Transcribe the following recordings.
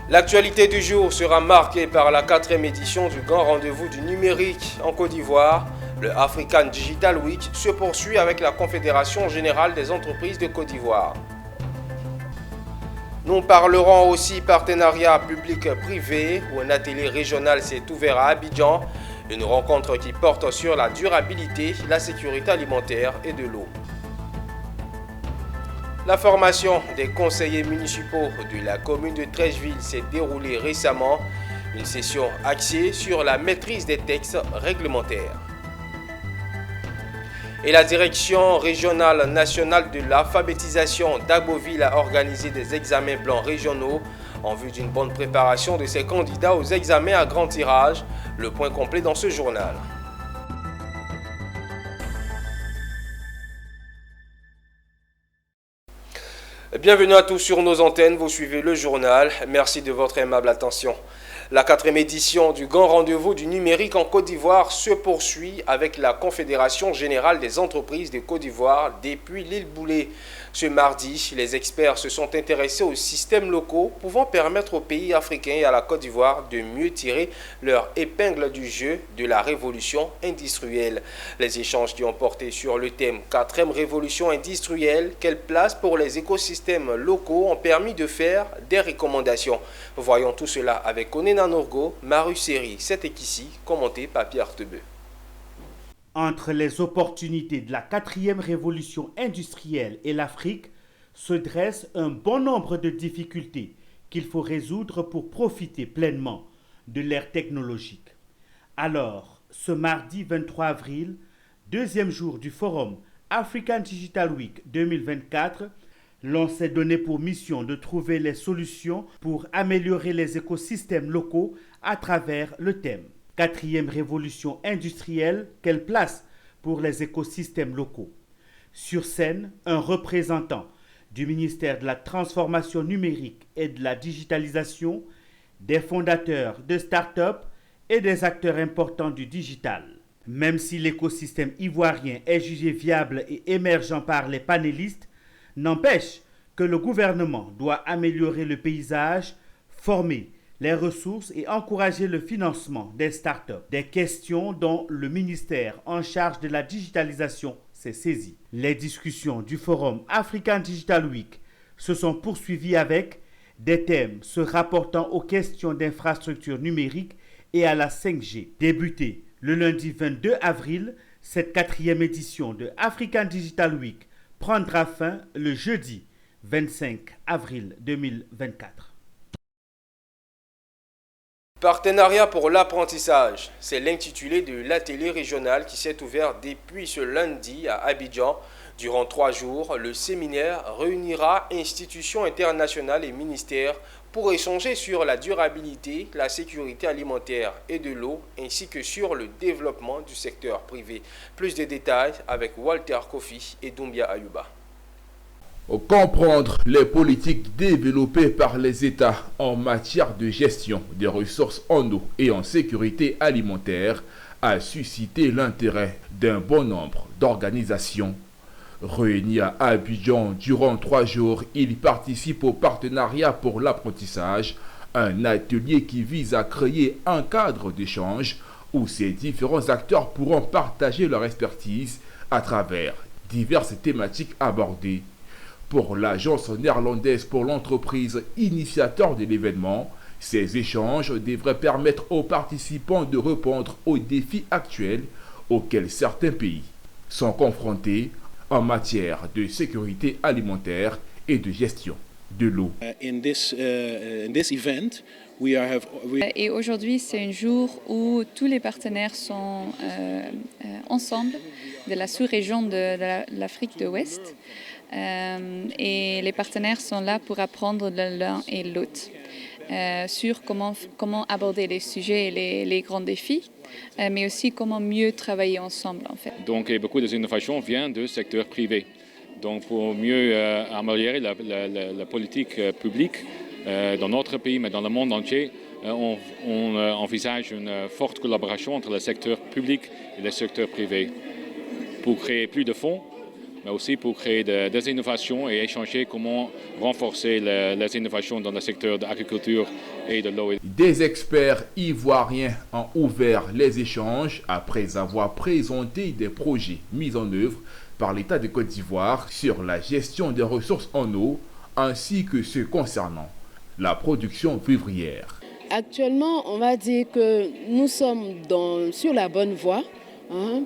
L'actualité du jour sera marquée par la 4e édition du grand rendez-vous du numérique en Côte d'Ivoire. Le African Digital Week se poursuit avec la Confédération générale des entreprises de Côte d'Ivoire. Nous parlerons aussi partenariat public-privé où un atelier régional s'est ouvert à Abidjan. Une rencontre qui porte sur la durabilité, la sécurité alimentaire et de l'eau. La formation des conseillers municipaux de la commune de Treichville s'est déroulée récemment. Une session axée sur la maîtrise des textes réglementaires. Et la direction régionale nationale de l'alphabétisation d'Agboville a organisé des examens blancs régionaux en vue d'une bonne préparation de ses candidats aux examens à grand tirage. Le point complet dans ce journal. Bienvenue à tous sur nos antennes, vous suivez le journal. Merci de votre aimable attention. La 4e édition du grand rendez-vous du numérique en Côte d'Ivoire se poursuit avec la Confédération générale des entreprises de Côte d'Ivoire depuis l'île Boulay. Ce mardi, les experts se sont intéressés aux systèmes locaux pouvant permettre aux pays africains et à la Côte d'Ivoire de mieux tirer leur épingle du jeu de la révolution industrielle. Les échanges qui ont porté sur le thème 4e révolution industrielle, quelle place pour les écosystèmes locaux ont permis de faire des recommandations. Voyons tout cela avec Onena Norgo, Maru Seri, c'est ici, commenté par Pierre Tebeu. Entre les opportunités de la 4e révolution industrielle et l'Afrique se dresse un bon nombre de difficultés qu'il faut résoudre pour profiter pleinement de l'ère technologique. Alors, ce mardi 23 avril, 2e jour du forum African Digital Week 2024, l'on s'est donné pour mission de trouver les solutions pour améliorer les écosystèmes locaux à travers le thème 4e révolution industrielle, quelle place pour les écosystèmes locaux? Sur scène, un représentant du ministère de la Transformation numérique et de la digitalisation, des fondateurs de start-up et des acteurs importants du digital. Même si l'écosystème ivoirien est jugé viable et émergent par les panélistes, n'empêche que le gouvernement doit améliorer le paysage, former les ressources et encourager le financement des startups. Des questions dont le ministère en charge de la digitalisation s'est saisi. Les discussions du forum African Digital Week se sont poursuivies avec des thèmes se rapportant aux questions d'infrastructures numériques et à la 5G. Débutée le lundi 22 avril, cette 4e édition de African Digital Week prendra fin le jeudi 25 avril 2024. Partenariat pour l'apprentissage, c'est l'intitulé de l'atelier régional qui s'est ouvert depuis ce lundi à Abidjan. Durant 3 jours, le séminaire réunira institutions internationales et ministères pour échanger sur la durabilité, la sécurité alimentaire et de l'eau, ainsi que sur le développement du secteur privé. Plus de détails avec Walter Kofi et Doumbia Ayuba. Comprendre les politiques développées par les États en matière de gestion des ressources en eau et en sécurité alimentaire a suscité l'intérêt d'un bon nombre d'organisations. Réunis à Abidjan durant 3 jours, ils participent au partenariat pour l'apprentissage, un atelier qui vise à créer un cadre d'échange où ces différents acteurs pourront partager leur expertise à travers diverses thématiques abordées. Pour l'agence néerlandaise pour l'entreprise initiateur de l'événement, ces échanges devraient permettre aux participants de répondre aux défis actuels auxquels certains pays sont confrontés en matière de sécurité alimentaire et de gestion de l'eau. Et aujourd'hui, c'est un jour où tous les partenaires sont ensemble de la sous-région de l'Afrique de l'Ouest. Et les partenaires sont là pour apprendre de l'un et l'autre sur comment aborder les sujets et les grands défis, mais aussi comment mieux travailler ensemble en fait. Donc beaucoup des innovations viennent du secteur privé. Donc pour mieux améliorer la politique publique dans notre pays, mais dans le monde entier, on envisage une forte collaboration entre le secteur public et le secteur privé pour créer plus de fonds, mais aussi pour créer des innovations et échanger comment renforcer les innovations dans le secteur de l'agriculture et de l'eau. Des experts ivoiriens ont ouvert les échanges après avoir présenté des projets mis en œuvre par l'État de Côte d'Ivoire sur la gestion des ressources en eau ainsi que ceux concernant la production vivrière. Actuellement, on va dire que nous sommes sur la bonne voie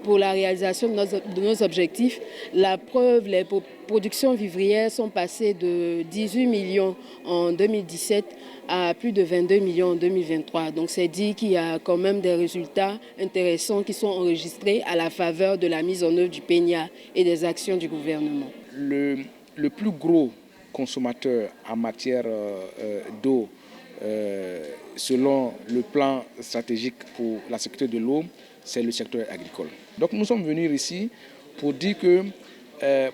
pour la réalisation de nos objectifs. La preuve, les productions vivrières sont passées de 18 millions en 2017 à plus de 22 millions en 2023. Donc c'est dit qu'il y a quand même des résultats intéressants qui sont enregistrés à la faveur de la mise en œuvre du PENIA et des actions du gouvernement. Le plus gros consommateur en matière d'eau, selon le plan stratégique pour la sécurité de l'eau, c'est le secteur agricole. Donc nous sommes venus ici pour dire que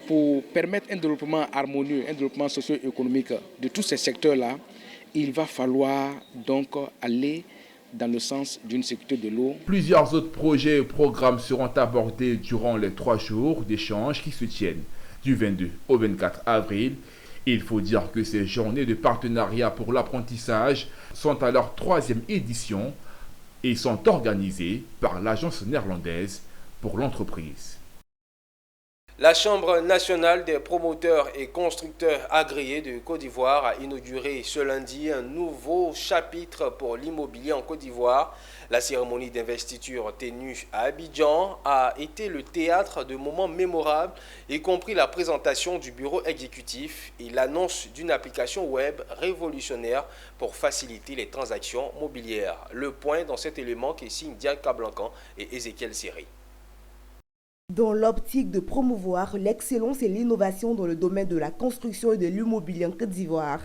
pour permettre un développement harmonieux, un développement socio-économique de tous ces secteurs-là, il va falloir donc aller dans le sens d'une sécurité de l'eau. Plusieurs autres projets et programmes seront abordés durant les 3 jours d'échange qui se tiennent du 22 au 24 avril. Il faut dire que ces journées de partenariat pour l'apprentissage sont à leur 3e édition et sont organisées par l'Agence néerlandaise pour l'entreprise. La Chambre nationale des promoteurs et constructeurs agréés de Côte d'Ivoire a inauguré ce lundi un nouveau chapitre pour l'immobilier en Côte d'Ivoire. La cérémonie d'investiture tenue à Abidjan a été le théâtre de moments mémorables, y compris la présentation du bureau exécutif et l'annonce d'une application web révolutionnaire pour faciliter les transactions mobilières. Le point dans cet élément qui signe Diaka Blancan et Ézéchiel Séré. Dans l'optique de promouvoir l'excellence et l'innovation dans le domaine de la construction et de l'immobilier en Côte d'Ivoire,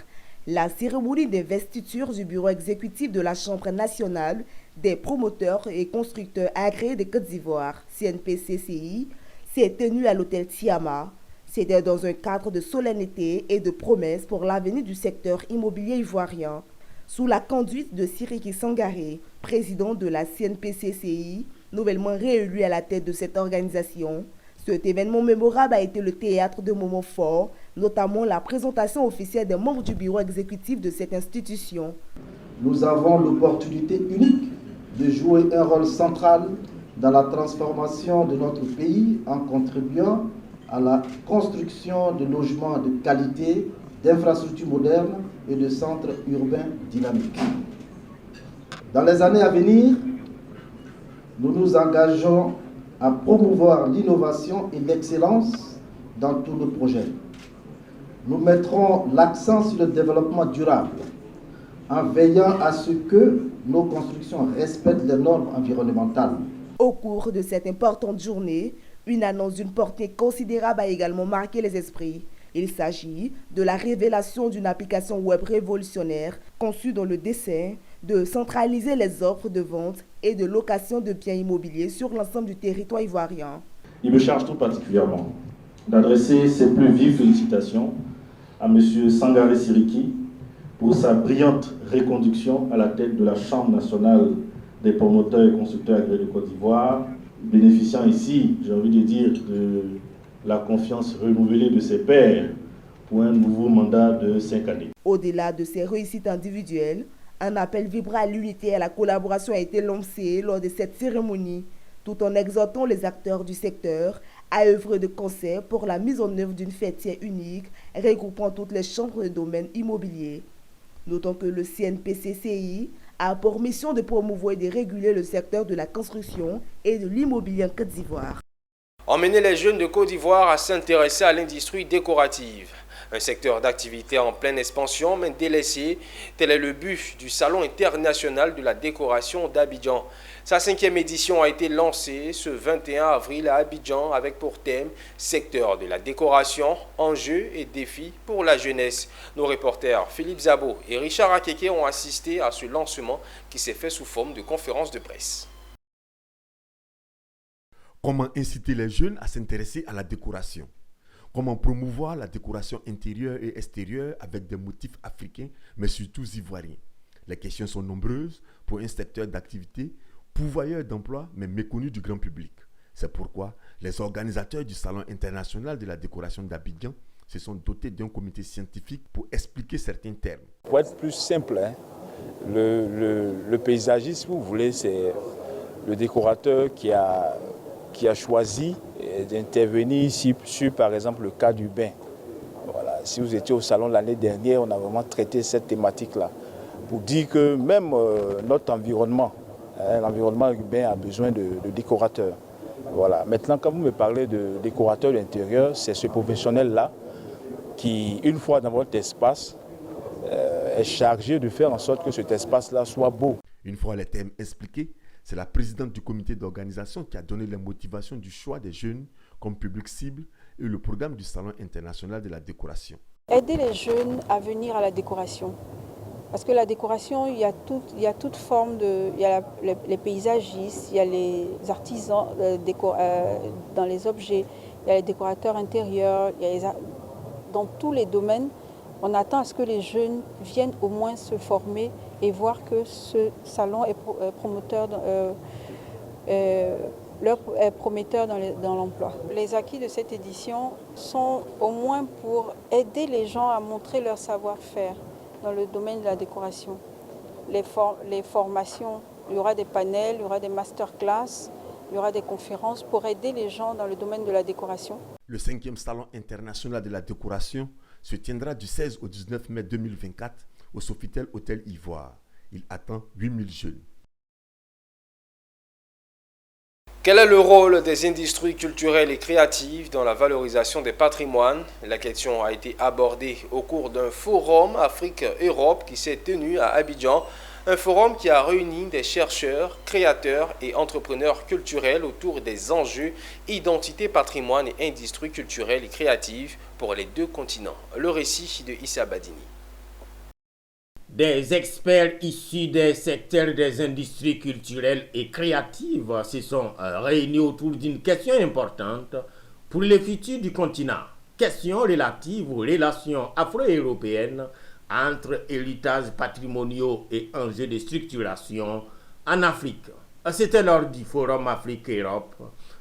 la cérémonie d'investiture du bureau exécutif de la Chambre nationale des promoteurs et constructeurs agréés de Côte d'Ivoire, CNPCCI, s'est tenue à l'hôtel Tiama. C'était dans un cadre de solennité et de promesses pour l'avenir du secteur immobilier ivoirien. Sous la conduite de Siriki Sangaré, président de la CNPCCI, nouvellement réélu à la tête de cette organisation, cet événement mémorable a été le théâtre de moments forts, notamment la présentation officielle des membres du bureau exécutif de cette institution. Nous avons l'opportunité unique de jouer un rôle central dans la transformation de notre pays en contribuant à la construction de logements de qualité, d'infrastructures modernes et de centres urbains dynamiques. Dans les années à venir, nous nous engageons à promouvoir l'innovation et l'excellence dans tous nos projets. Nous mettrons l'accent sur le développement durable en veillant à ce que nos constructions respectent les normes environnementales. Au cours de cette importante journée, une annonce d'une portée considérable a également marqué les esprits. Il s'agit de la révélation d'une application web révolutionnaire conçue dans le dessein de centraliser les offres de vente et de location de biens immobiliers sur l'ensemble du territoire ivoirien. Il me charge tout particulièrement d'adresser ses plus vives félicitations à M. Sangaré Siriki pour sa brillante reconduction à la tête de la Chambre nationale des promoteurs et constructeurs agréés de Côte d'Ivoire, bénéficiant ici, j'ai envie de dire, de la confiance renouvelée de ses pairs pour un nouveau mandat de 5 années. Au-delà de ces réussites individuelles, un appel vibrant à l'unité et à la collaboration a été lancé lors de cette cérémonie, tout en exhortant les acteurs du secteur à œuvrer de concert pour la mise en œuvre d'une fêtière unique regroupant toutes les chambres de domaine immobilier. Notons que le CNPCCI a pour mission de promouvoir et de réguler le secteur de la construction et de l'immobilier en Côte d'Ivoire. Emmener les jeunes de Côte d'Ivoire à s'intéresser à l'industrie décorative. Un secteur d'activité en pleine expansion mais délaissé, tel est le but du Salon international de la décoration d'Abidjan. Sa 5e édition a été lancée ce 21 avril à Abidjan avec pour thème « Secteur de la décoration, enjeux et défis pour la jeunesse ». Nos reporters Philippe Zabo et Richard Akeke ont assisté à ce lancement qui s'est fait sous forme de conférence de presse. Comment inciter les jeunes à s'intéresser à la décoration? Comment promouvoir la décoration intérieure et extérieure avec des motifs africains, mais surtout ivoiriens? Les questions sont nombreuses pour un secteur d'activité pourvoyeur d'emplois, mais méconnu du grand public. C'est pourquoi Les organisateurs du Salon international de la décoration d'Abidjan se sont dotés d'un comité scientifique pour expliquer certains termes. Pour être plus simple, le paysagiste, si vous voulez, c'est le décorateur qui a choisi d'intervenir ici sur, par exemple, le cas du bain. Voilà. Si vous étiez au salon l'année dernière, on a vraiment traité cette thématique-là pour dire que même notre environnement, l'environnement urbain a besoin de décorateurs. Voilà. Maintenant, quand vous me parlez de décorateur d'intérieur, c'est ce professionnel-là qui, une fois dans votre espace, est chargé de faire en sorte que cet espace-là soit beau. Une fois les thèmes expliqués, c'est la présidente du comité d'organisation qui a donné les motivations du choix des jeunes comme public cible et le programme du Salon international de la décoration. Aider les jeunes à venir à la décoration. Parce que la décoration, il y a toute forme il y a les paysagistes, il y a les artisans dans les objets, il y a les décorateurs intérieurs, dans tous les domaines. On attend à ce que les jeunes viennent au moins se former et voir que ce salon est prometteur dans l'emploi. Les acquis de cette édition sont au moins pour aider les gens à montrer leur savoir-faire dans le domaine de la décoration. Les formations, il y aura des panels, il y aura des masterclass, il y aura des conférences pour aider les gens dans le domaine de la décoration. Le 5e Salon international de la décoration se tiendra du 16 au 19 mai 2024 au Sofitel Hôtel Ivoire. Il attend 8000 jeunes. Quel est le rôle des industries culturelles et créatives dans la valorisation des patrimoines? La question a été abordée au cours d'un forum Afrique-Europe qui s'est tenu à Abidjan. Un forum qui a réuni des chercheurs, créateurs et entrepreneurs culturels autour des enjeux, identité, patrimoine et industries culturelles et créatives pour les deux continents. Le récit de Issa Badini. Des experts issus des secteurs des industries culturelles et créatives se sont réunis autour d'une question importante pour le futur du continent. Question relative aux relations afro-européennes entre héritages patrimoniaux et enjeux de structuration en Afrique. C'était lors du Forum Afrique-Europe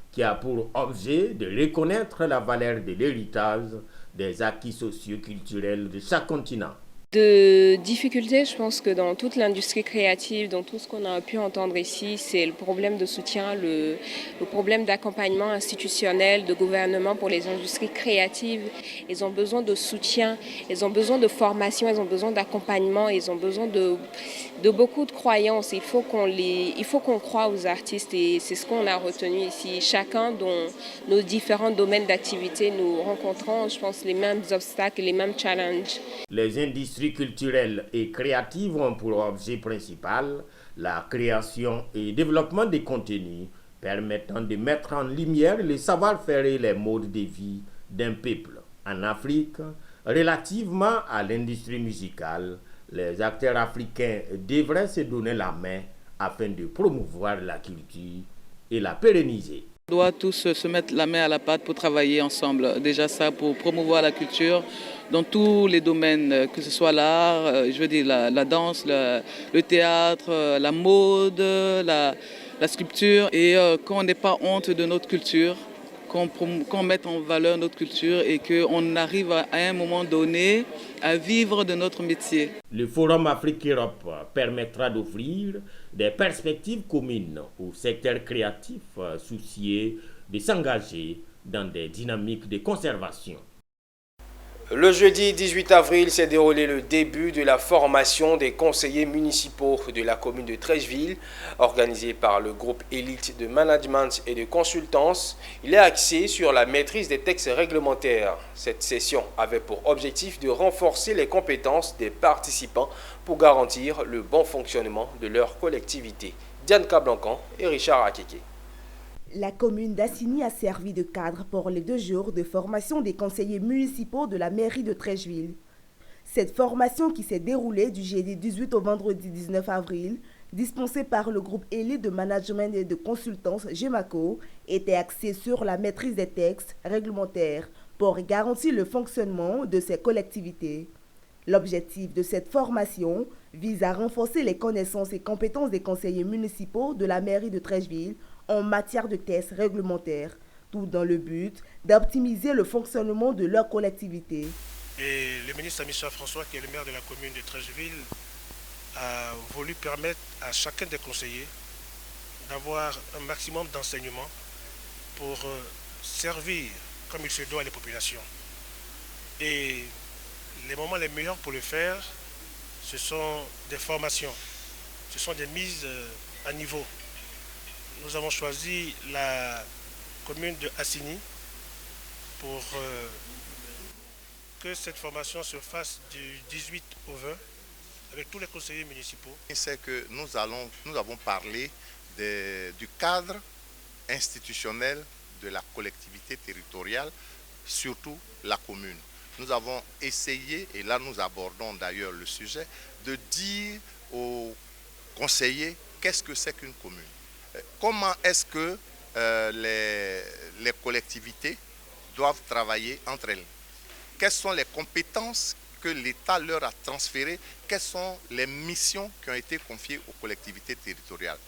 qui a pour objet de reconnaître la valeur de l'héritage des acquis socio-culturels de chaque continent. De difficultés, je pense que dans toute l'industrie créative, dans tout ce qu'on a pu entendre ici, c'est le problème de soutien, le problème d'accompagnement institutionnel, de gouvernement pour les industries créatives. Ils ont besoin de soutien, ils ont besoin de formation, ils ont besoin d'accompagnement, ils ont besoin de beaucoup de croyances. Il faut qu'on croie aux artistes et c'est ce qu'on a retenu ici. Chacun dans nos différents domaines d'activité, nous rencontrons, je pense, les mêmes obstacles, les mêmes challenges. Les industries culturelles et créatives ont pour objet principal la création et développement des contenus permettant de mettre en lumière les savoir-faire et les modes de vie d'un peuple. En Afrique, relativement à l'industrie musicale, les acteurs africains devraient se donner la main afin de promouvoir la culture et la pérenniser. On doit tous se mettre la main à la pâte pour travailler ensemble. Déjà ça, pour promouvoir la culture dans tous les domaines, que ce soit l'art, je veux dire la danse, le théâtre, la mode, la sculpture. Et qu'on n'ait pas honte de notre culture, qu'on mette en valeur notre culture et qu'on arrive à un moment donné à vivre de notre métier. Le Forum Afrique-Europe permettra d'offrir des perspectives communes au secteur créatif soucieux de s'engager dans des dynamiques de conservation. Le jeudi 18 avril s'est déroulé le début de la formation des conseillers municipaux de la commune de Treichville, organisée par le groupe Élite de Management et de Consultance. Il est axé sur la maîtrise des textes réglementaires. Cette session avait pour objectif de renforcer les compétences des participants pour garantir le bon fonctionnement de leur collectivité. Diane Cablancan et Richard Akeke. La commune d'Assigny a servi de cadre pour les 2 jours de formation des conseillers municipaux de la mairie de Treichville. Cette formation qui s'est déroulée du jeudi 18 au vendredi 19 avril, dispensée par le groupe Élite de Management et de Consultance GEMACO, était axée sur la maîtrise des textes réglementaires pour garantir le fonctionnement de ces collectivités. L'objectif de cette formation vise à renforcer les connaissances et compétences des conseillers municipaux de la mairie de Treichville en matière de tests réglementaires, tout dans le but d'optimiser le fonctionnement de leur collectivité. Et le ministre Stanislas François, qui est le maire de la commune de Treichville, a voulu permettre à chacun des conseillers d'avoir un maximum d'enseignements pour servir comme il se doit les populations. Et les moments les meilleurs pour le faire, ce sont des formations, ce sont des mises à niveau. Nous avons choisi la commune de Assini pour que cette formation se fasse du 18 au 20 avec tous les conseillers municipaux. C'est que nous avons parlé du cadre institutionnel de la collectivité territoriale, surtout la commune. Nous avons essayé, et là nous abordons d'ailleurs le sujet, de dire aux conseillers qu'est-ce que c'est qu'une commune. Comment est-ce que les collectivités doivent travailler entre elles? Quelles sont les compétences que l'État leur a transférées? Quelles sont les missions qui ont été confiées aux collectivités territoriales?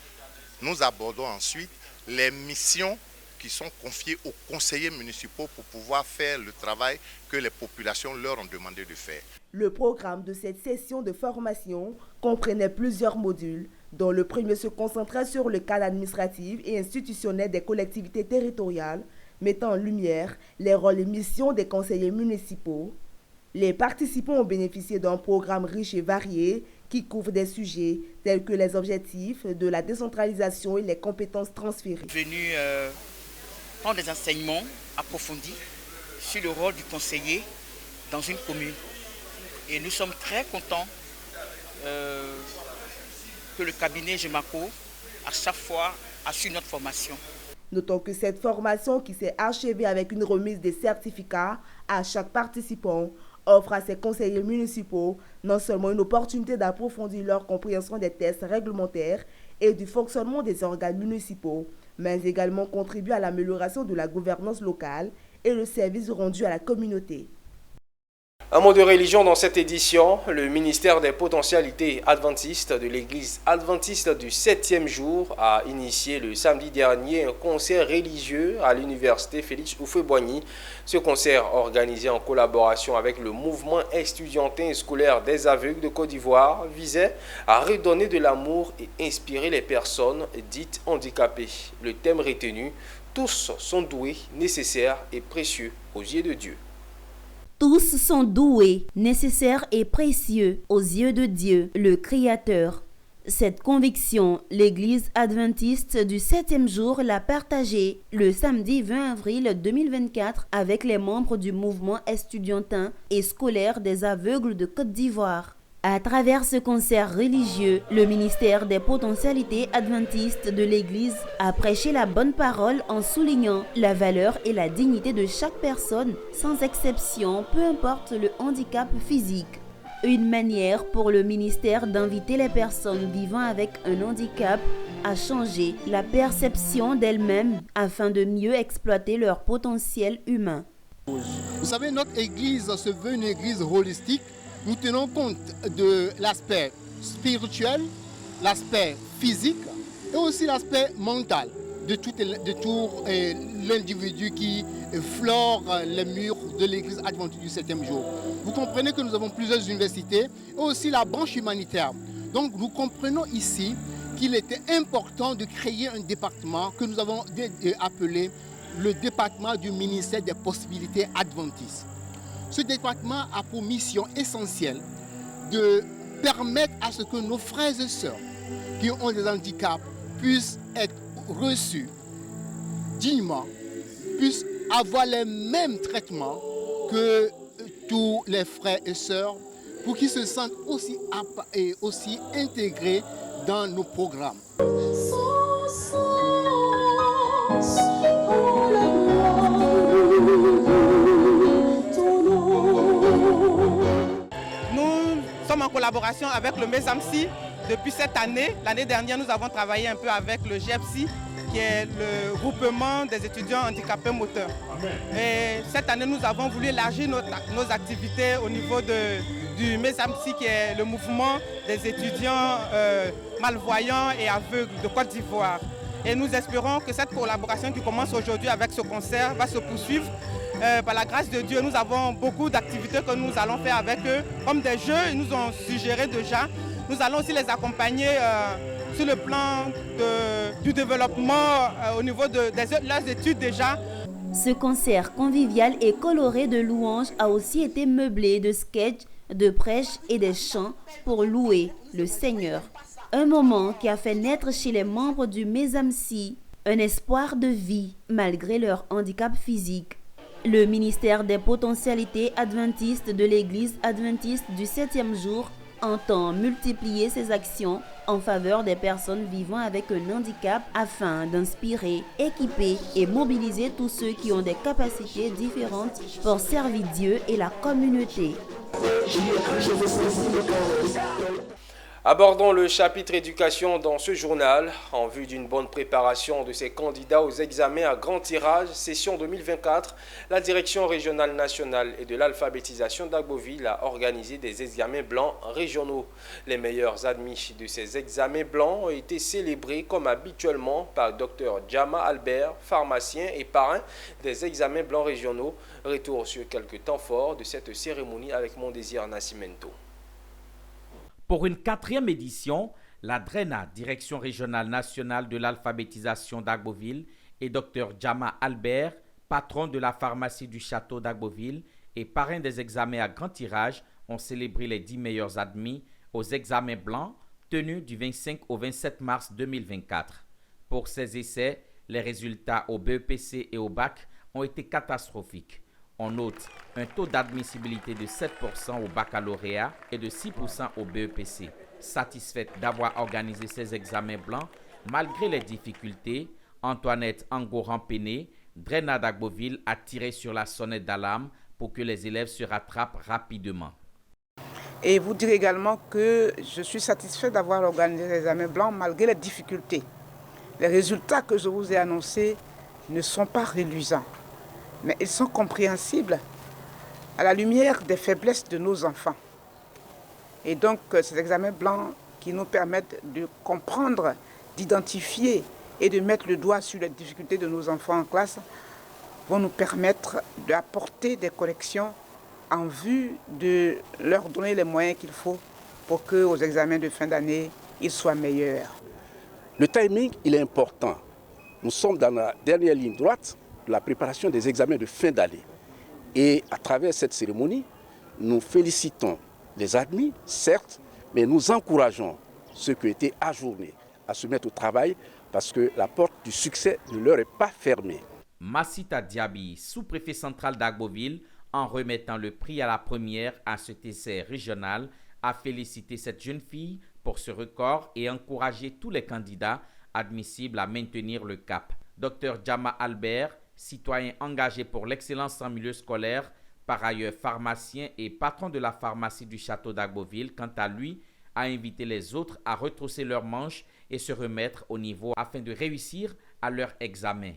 Nous abordons ensuite les missions qui sont confiées aux conseillers municipaux pour pouvoir faire le travail que les populations leur ont demandé de faire. Le programme de cette session de formation comprenait plusieurs modules, dont le premier se concentrait sur le cadre administratif et institutionnel des collectivités territoriales, mettant en lumière les rôles et missions des conseillers municipaux. Les participants ont bénéficié d'un programme riche et varié qui couvre des sujets tels que les objectifs de la décentralisation et les compétences transférées. Venu prendre des enseignements approfondis sur le rôle du conseiller dans une commune. Et nous sommes très contents que le cabinet Gemaco, à chaque fois, assure notre formation. Notons que cette formation, qui s'est achevée avec une remise des certificats à chaque participant, offre à ces conseillers municipaux non seulement une opportunité d'approfondir leur compréhension des tests réglementaires et du fonctionnement des organes municipaux, mais également contribue à l'amélioration de la gouvernance locale et le service rendu à la communauté. Un mot de religion dans cette édition. Le ministère des potentialités adventistes de l'église adventiste du 7e jour a initié le samedi dernier un concert religieux à l'université Félix Houphouët-Boigny. Ce concert, organisé en collaboration avec le mouvement estudiantin et scolaire des aveugles de Côte d'Ivoire, visait à redonner de l'amour et inspirer les personnes dites handicapées. Le thème retenu, tous sont doués, nécessaires et précieux aux yeux de Dieu. Tous sont doués, nécessaires et précieux aux yeux de Dieu, le Créateur. Cette conviction, l'Église adventiste du 7e jour l'a partagée le samedi 20 avril 2024 avec les membres du mouvement estudiantin et scolaire des aveugles de Côte d'Ivoire. À travers ce concert religieux, le ministère des potentialités adventistes de l'Église a prêché la bonne parole en soulignant la valeur et la dignité de chaque personne, sans exception, peu importe le handicap physique. Une manière pour le ministère d'inviter les personnes vivant avec un handicap à changer la perception d'elles-mêmes afin de mieux exploiter leur potentiel humain. Vous savez, notre Église se veut une Église holistique. Nous tenons compte de l'aspect spirituel, l'aspect physique et aussi l'aspect mental de tout l'individu qui flore les murs de l'église adventiste du 7e jour. Vous comprenez que nous avons plusieurs universités et aussi la branche humanitaire. Donc nous comprenons ici qu'il était important de créer un département que nous avons appelé le département du ministère des possibilités adventistes. Ce département a pour mission essentielle de permettre à ce que nos frères et sœurs qui ont des handicaps puissent être reçus dignement, puissent avoir les mêmes traitements que tous les frères et sœurs pour qu'ils se sentent aussi intégrés dans nos programmes. Nous sommes en collaboration avec le MESAMSI depuis cette année. L'année dernière, nous avons travaillé un peu avec le GEPSI, qui est le groupement des étudiants handicapés moteurs. Et cette année, nous avons voulu élargir nos activités au niveau du MESAMSI, qui est le mouvement des étudiants malvoyants et aveugles de Côte d'Ivoire. Et nous espérons que cette collaboration qui commence aujourd'hui avec ce concert va se poursuivre. Par la grâce de Dieu, nous avons beaucoup d'activités que nous allons faire avec eux, comme des jeux, ils nous ont suggéré déjà. Nous allons aussi les accompagner sur le plan du développement au niveau de leurs études déjà. Ce concert convivial et coloré de louanges a aussi été meublé de sketchs, de prêches et des chants pour louer le Seigneur. Un moment qui a fait naître chez les membres du Mésamsi un espoir de vie malgré leur handicap physique. Le ministère des potentialités adventistes de l'Église adventiste du 7e jour entend multiplier ses actions en faveur des personnes vivant avec un handicap afin d'inspirer, équiper et mobiliser tous ceux qui ont des capacités différentes pour servir Dieu et la communauté. Abordons le chapitre éducation dans ce journal en vue d'une bonne préparation de ces candidats aux examens à grand tirage session 2024. La direction régionale nationale et de l'alphabétisation d'Agboville a organisé des examens blancs régionaux. Les meilleurs admis de ces examens blancs ont été célébrés comme habituellement par Dr Jama Albert, pharmacien et parrain des examens blancs régionaux. Retour sur quelques temps forts de cette cérémonie avec Mondésir Nascimento. Pour une 4e édition, la DRENA, Direction régionale nationale de l'alphabétisation d'Agboville, et Dr Jama Albert, patron de la pharmacie du château d'Agboville et parrain des examens à grand tirage, ont célébré les 10 meilleurs admis aux examens blancs tenus du 25 au 27 mars 2024. Pour ces essais, les résultats au BEPC et au bac ont été catastrophiques. On note un taux d'admissibilité de 7% au baccalauréat et de 6% au BEPC. Satisfaite d'avoir organisé ces examens blancs, malgré les difficultés, Antoinette Angoran-Péné, DRENA d'Agboville, a tiré sur la sonnette d'alarme pour que les élèves se rattrapent rapidement. Et vous dire également que je suis satisfait d'avoir organisé les examens blancs malgré les difficultés. Les résultats que je vous ai annoncés ne sont pas reluisants, mais ils sont compréhensibles à la lumière des faiblesses de nos enfants. Et donc, ces examens blancs qui nous permettent de comprendre, d'identifier et de mettre le doigt sur les difficultés de nos enfants en classe vont nous permettre d'apporter des corrections en vue de leur donner les moyens qu'il faut pour qu'aux examens de fin d'année, ils soient meilleurs. Le timing, il est important. Nous sommes dans la dernière ligne droite de la préparation des examens de fin d'année. Et à travers cette cérémonie, nous félicitons les admis, certes, mais nous encourageons ceux qui ont été ajournés à se mettre au travail parce que la porte du succès ne leur est pas fermée. Massita Diaby, sous-préfet central d'Agboville, en remettant le prix à la première à cet essai régional, a félicité cette jeune fille pour ce record et encouragé tous les candidats admissibles à maintenir le cap. Dr Jama Albert, citoyen engagé pour l'excellence en milieu scolaire, par ailleurs pharmacien et patron de la pharmacie du château d'Agboville, quant à lui, a invité les autres à retrousser leurs manches et se remettre au niveau afin de réussir à leur examen.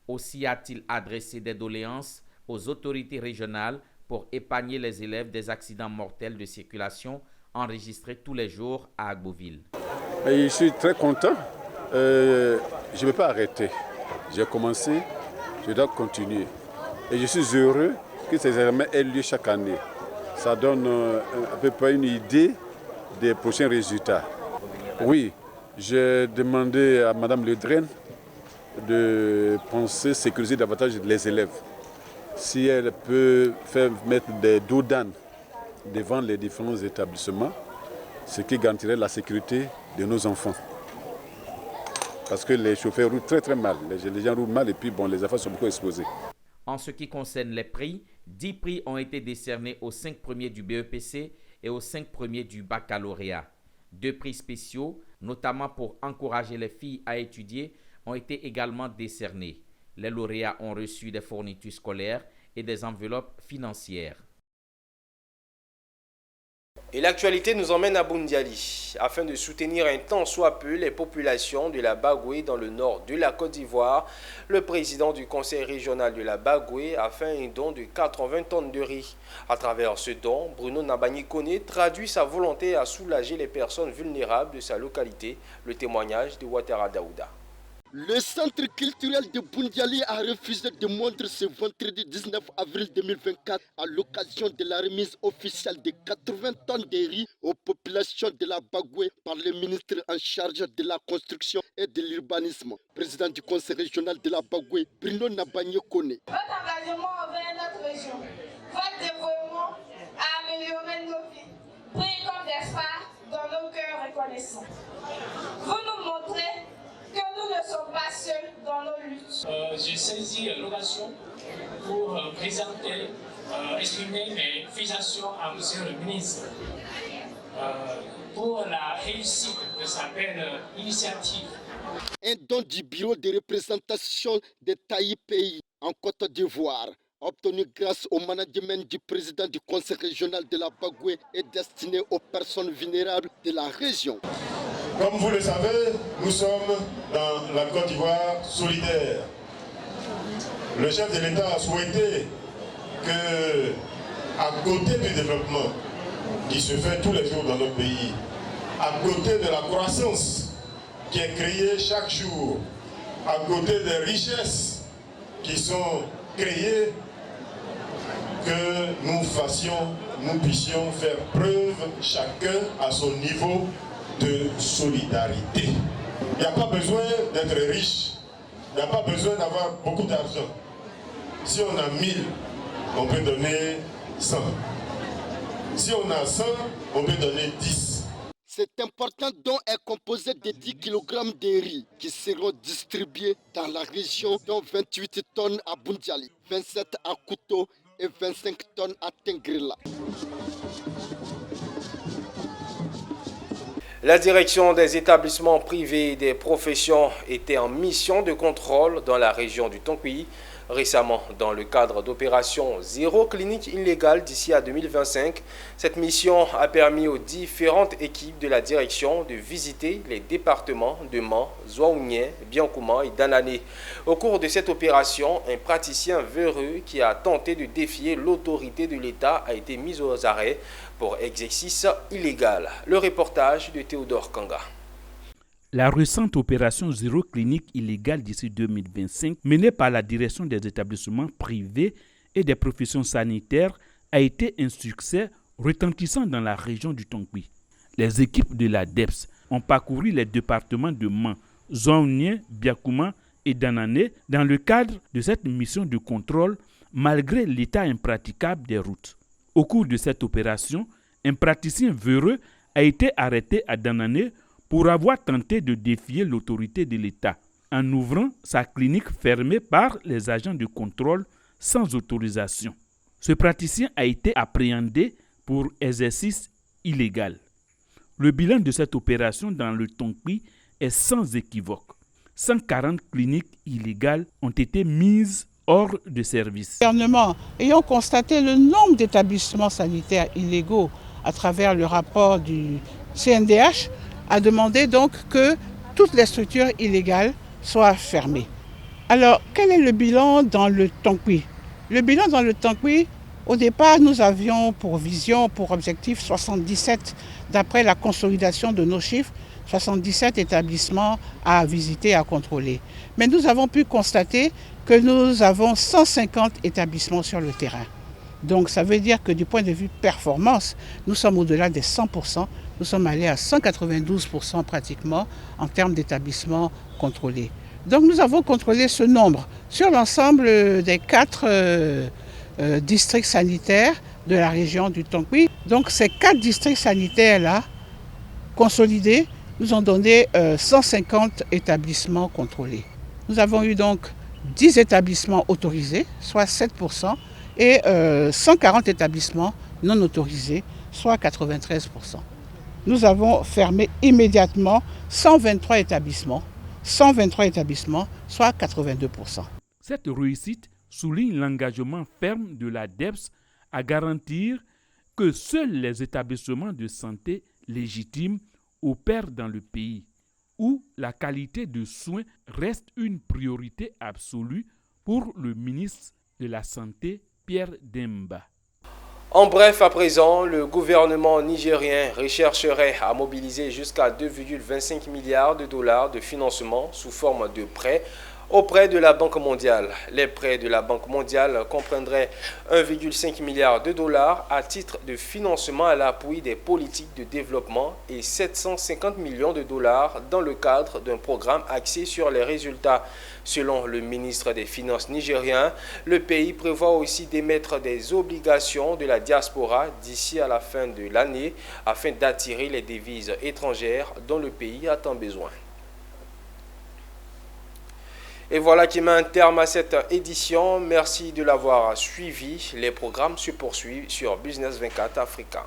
Aussi a-t-il adressé des doléances aux autorités régionales pour épargner les élèves des accidents mortels de circulation enregistrés tous les jours à Agboville. Je suis très content. Je ne vais pas arrêter. J'ai commencé, je dois continuer. Et je suis heureux que ces examens aient lieu chaque année. Ça donne à peu près une idée des prochains résultats. Oui, j'ai demandé à Mme Le Drain de penser sécuriser davantage les élèves. Si elle peut faire mettre des dos d'âne devant les différents établissements, ce qui garantirait la sécurité de nos enfants. Parce que les chauffeurs roulent très très mal. Les gens roulent mal et puis bon, les enfants sont beaucoup exposés. En ce qui concerne les prix, 10 prix ont été décernés aux 5 premiers du BEPC et aux 5 premiers du baccalauréat. 2 prix spéciaux, notamment pour encourager les filles à étudier, ont été également décernés. Les lauréats ont reçu des fournitures scolaires et des enveloppes financières. Et l'actualité nous emmène à Boundiali, afin de soutenir un tant soit peu les populations de la Bagoué dans le nord de la Côte d'Ivoire. Le président du conseil régional de la Bagoué a fait un don de 80 tonnes de riz. À travers ce don, Bruno Nabani-Koné traduit sa volonté à soulager les personnes vulnérables de sa localité. Le témoignage de Ouattara Daouda. Le centre culturel de Boundiali a refusé de montrer ce vendredi 19 avril 2024 à l'occasion de la remise officielle de 80 tonnes de riz aux populations de la Bagoué par le ministre en charge de la construction et de l'urbanisme. Président du conseil régional de la Bagoué, Bruno Nabanye Kone. Votre engagement envers notre région, votre dévouement à améliorer nos vies, pris comme des phares dans nos cœurs reconnaissants. Vous nous montrez que nous ne sommes pas seuls dans nos luttes. J'ai saisi l'occasion pour présenter, exprimer mes félicitations à M. le ministre pour la réussite de sa belle initiative. Un don du bureau de représentation de Taï-Pays en Côte d'Ivoire, obtenu grâce au management du président du conseil régional de la Bagoué, est destiné aux personnes vulnérables de la région. Comme vous le savez, nous sommes dans la Côte d'Ivoire solidaire. Le chef de l'État a souhaité que, à côté du développement qui se fait tous les jours dans notre pays, à côté de la croissance qui est créée chaque jour, à côté des richesses qui sont créées, que nous puissions faire preuve chacun à son niveau de solidarité. Il n'y a pas besoin d'être riche, il n'y a pas besoin d'avoir beaucoup d'argent. Si on a 1000, on peut donner 100. Si on a 100, on peut donner 10. Cet important don est composé de 10 kg de riz qui seront distribués dans la région, dont 28 tonnes à Boundiali, 27 à Kouto et 25 tonnes à Tengrela. La direction des établissements privés et des professions était en mission de contrôle dans la région du Tonkoui. Récemment, dans le cadre d'opération Zéro clinique illégale d'ici à 2025, cette mission a permis aux différentes équipes de la direction de visiter les départements de Mans, Zouaounien, Biankouma et Danané. Au cours de cette opération, un praticien véreux qui a tenté de défier l'autorité de l'État a été mis aux arrêts pour exercice illégal. Le reportage de Théodore Kanga. La récente opération Zéro clinique illégale d'ici 2025, menée par la direction des établissements privés et des professions sanitaires, a été un succès retentissant dans la région du Tonkoui. Les équipes de la DEPS ont parcouru les départements de Mans, Zouaounien, Biankouma et Danané dans le cadre de cette mission de contrôle malgré l'état impraticable des routes. Au cours de cette opération, un praticien véreux a été arrêté à Danané pour avoir tenté de défier l'autorité de l'État en ouvrant sa clinique fermée par les agents de contrôle sans autorisation. Ce praticien a été appréhendé pour exercice illégal. Le bilan de cette opération dans le Tonkoui est sans équivoque. 140 cliniques illégales ont été mises hors de service. Le gouvernement, ayant constaté le nombre d'établissements sanitaires illégaux à travers le rapport du CNDH, a demandé donc que toutes les structures illégales soient fermées. Alors, quel est le bilan dans le Tonkoui? Le bilan dans le Tonkoui, au départ, nous avions pour vision, pour objectif 77, d'après la consolidation de nos chiffres, 77 établissements à visiter, à contrôler. Mais nous avons pu constater que nous avons 150 établissements sur le terrain. Donc ça veut dire que du point de vue performance, nous sommes au-delà des 100%, nous sommes allés à 192% pratiquement en termes d'établissements contrôlés. Donc nous avons contrôlé ce nombre sur l'ensemble des 4 districts sanitaires de la région du Tonkoui. Donc ces 4 districts sanitaires-là, consolidés, nous ont donné 150 établissements contrôlés. Nous avons eu donc 10 établissements autorisés, soit 7%, et 140 établissements non autorisés, soit 93%. Nous avons fermé immédiatement 123 établissements, soit 82%. Cette réussite souligne l'engagement ferme de la DEPS à garantir que seuls les établissements de santé légitimes opèrent dans le pays, où la qualité de soins reste une priorité absolue pour le ministre de la Santé, Pierre Demba. En bref, à présent, le gouvernement nigérien rechercherait à mobiliser jusqu'à 2,25 milliards de dollars de financement sous forme de prêts auprès de la Banque mondiale. Les prêts de la Banque mondiale comprendraient 1,5 milliard de dollars à titre de financement à l'appui des politiques de développement et 750 millions de dollars dans le cadre d'un programme axé sur les résultats. Selon le ministre des Finances nigérien, le pays prévoit aussi d'émettre des obligations de la diaspora d'ici à la fin de l'année afin d'attirer les devises étrangères dont le pays a tant besoin. Et voilà qui met un terme à cette édition. Merci de l'avoir suivi. Les programmes se poursuivent sur Business 24 Africa.